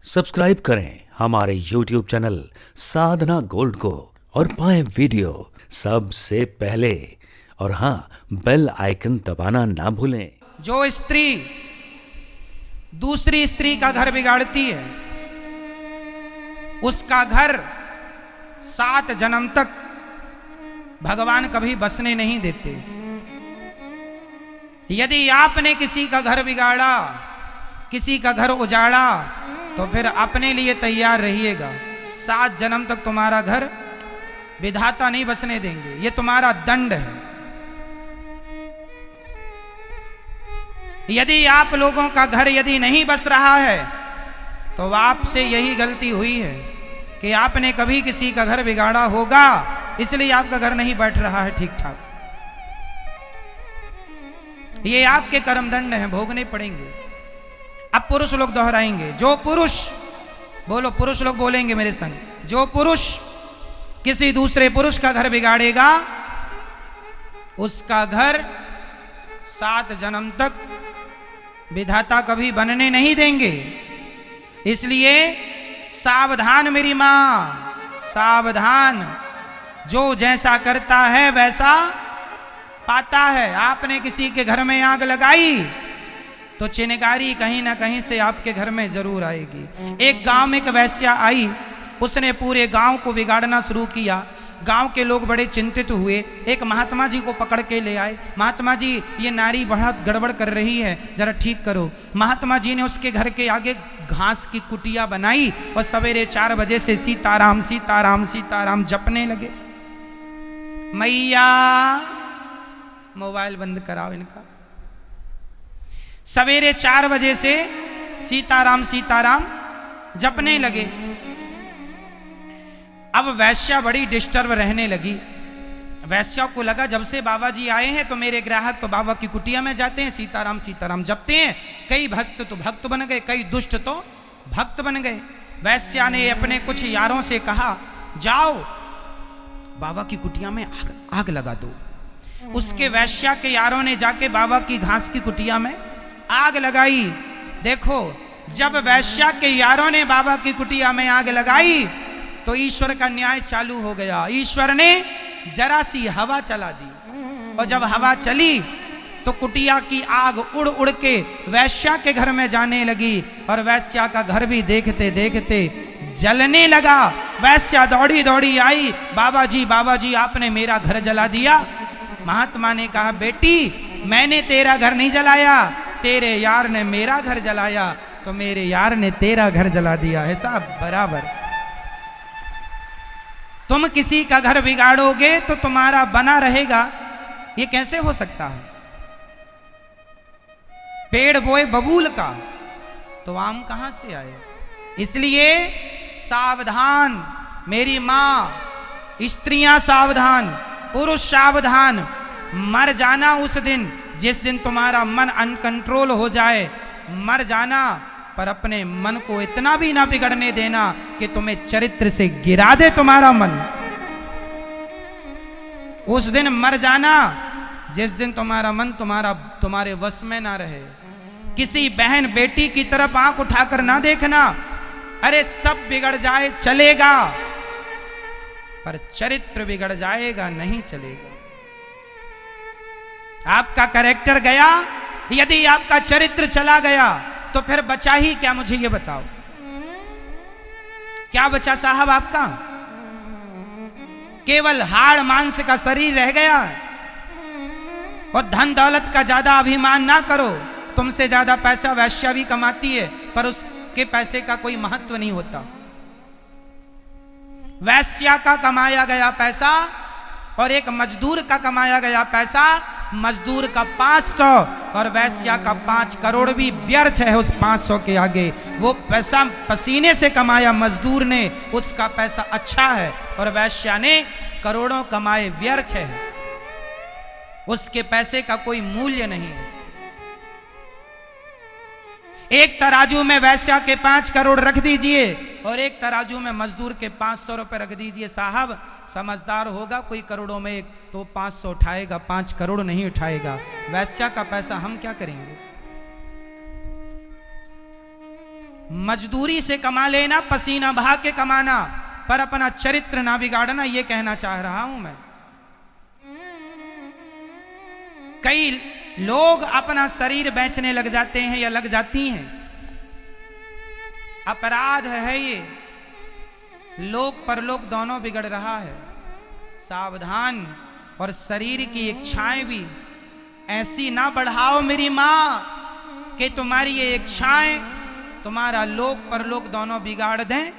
Subscribe करें हमारे YouTube channel साधना gold को और पाएं वीडियो सबसे पहले। और हाँ, बेल आइकन दबाना ना भूलें। जो स्त्री दूसरी स्त्री का घर बिगाड़ती है, उसका घर 7 जन्म तक भगवान कभी बसने नहीं देते। यदि आपने किसी का घर बिगाड़ा, किसी का घर उजाड़ा, तो फिर अपने लिए तैयार रहिएगा। 7 जन्म तक तुम्हारा घर विधाता नहीं बसने देंगे, ये तुम्हारा दंड है। यदि आप लोगों का घर यदि नहीं बस रहा है, तो आपसे यही गलती हुई है कि आपने कभी किसी का घर बिगाड़ा होगा, इसलिए आपका घर नहीं बैठ रहा है ठीक ठाक। ये आपके कर्मदंड हैं, भोगने पड़ेंगे। अब पुरुष लोग दोहराएंगे। जो पुरुष, बोलो, पुरुष लोग बोलेंगे मेरे संग, जो पुरुष किसी दूसरे पुरुष का घर बिगाड़ेगा, उसका घर 7 जन्म तक विधाता कभी बनने नहीं देंगे। इसलिए सावधान मेरी मां, सावधान। जो जैसा करता है वैसा पाता है। आपने किसी के घर में आग लगाई तो चिनगारी कहीं ना कहीं से आपके घर में जरूर आएगी। एक गांव में एक वैश्या आई, उसने पूरे गांव को बिगाड़ना शुरू किया। गांव के लोग बड़े चिंतित हुए, एक महात्मा जी को पकड़ के ले आए। महात्मा जी, ये नारी बहुत गड़बड़ कर रही है, जरा ठीक करो। महात्मा जी ने उसके घर के आगे घास की कुटिया बनाई और सवेरे 4 बजे से सीताराम सीताराम सीताराम जपने लगे। मैया, मोबाइल बंद कराओ इनका। सवेरे 4 बजे से सीताराम सीताराम जपने लगे। अब वैश्या बड़ी डिस्टर्ब रहने लगी। वैश्या को लगा जब से बाबा जी आए हैं तो मेरे ग्राहक तो बाबा की कुटिया में जाते हैं, सीताराम सीताराम जपते हैं। कई भक्त तो भक्त बन गए, कई दुष्ट तो भक्त बन गए। वैश्या ने अपने कुछ यारों से कहा, जाओ बाबा की कुटिया में आग लगा दो। उसके वैश्या के यारों ने जाके बाबा की घास की कुटिया में आग लगाई। देखो, जब वैश्या के यारों ने बाबा की कुटिया में आग लगाई तो ईश्वर का न्याय चालू हो गया। ईश्वर ने जरा सी हवा चला दी, और जब हवा चली तो कुटिया की आग उड़ उड़ के वैश्या के घर में जाने लगी, और वैश्या का घर भी देखते देखते जलने लगा। वैश्या दौड़ी दौड़ी आई, बाबा जी आपने मेरा घर जला दिया। महात्मा ने कहा, बेटी, मैंने तेरा घर नहीं जलाया, तेरे यार ने मेरा घर जलाया, तो मेरे यार ने तेरा घर जला दिया है। साहब बराबर। तुम किसी का घर बिगाड़ोगे तो तुम्हारा बना रहेगा, ये कैसे हो सकता है? पेड़ बोए बबूल का तो आम कहां से आए? इसलिए सावधान मेरी मां, स्त्रियां सावधान, पुरुष सावधान। मर जाना उस दिन जिस दिन तुम्हारा मन अनकंट्रोल हो जाए, मर जाना, पर अपने मन को इतना भी ना बिगड़ने देना कि तुम्हें चरित्र से गिरा दे तुम्हारा मन। उस दिन मर जाना जिस दिन तुम्हारा मन तुम्हारे वश में ना रहे। किसी बहन बेटी की तरफ आंख उठाकर ना देखना। अरे सब बिगड़ जाए चलेगा, पर चरित्र बिगड़ जाएगा नहीं चलेगा। आपका कैरेक्टर गया, यदि आपका चरित्र चला गया तो फिर बचा ही क्या? मुझे ये बताओ, क्या बचा साहब आपका? केवल हाड़ मांस का शरीर रह गया। और धन दौलत का ज्यादा अभिमान ना करो। तुमसे ज्यादा पैसा वैश्या भी कमाती है, पर उसके पैसे का कोई महत्व नहीं होता। वैश्या का कमाया गया पैसा और एक मजदूर का कमाया गया पैसा, मजदूर का 500 और वैश्या का 5 करोड़ भी व्यर्थ है उस 500 के आगे। वो पैसा पसीने से कमाया मजदूर ने, उसका पैसा अच्छा है, और वैश्या ने करोड़ों कमाए व्यर्थ है, उसके पैसे का कोई मूल्य नहीं है। एक तराजू में वैश्या के 5 करोड़ रख दीजिए और एक तराजू में मजदूर के 500 रुपए रख दीजिए। साहब समझदार होगा कोई करोड़ों में एक तो 500 उठाएगा, 5 करोड़ नहीं उठाएगा। वैश्या का पैसा हम क्या करेंगे? मजदूरी से कमा लेना, पसीना बहा के कमाना, पर अपना चरित्र ना बिगाड़ना, ये कहना चाह रहा हूं मैं। कई लोग अपना शरीर बेचने लग जाते हैं या लग जाती हैं। अपराध है ये, लोक परलोक दोनों बिगड़ रहा है। सावधान। और शरीर की इच्छाएं भी ऐसी ना बढ़ाओ मेरी मां कि तुम्हारी ये इच्छाएं तुम्हारा लोक परलोक दोनों बिगाड़ दें।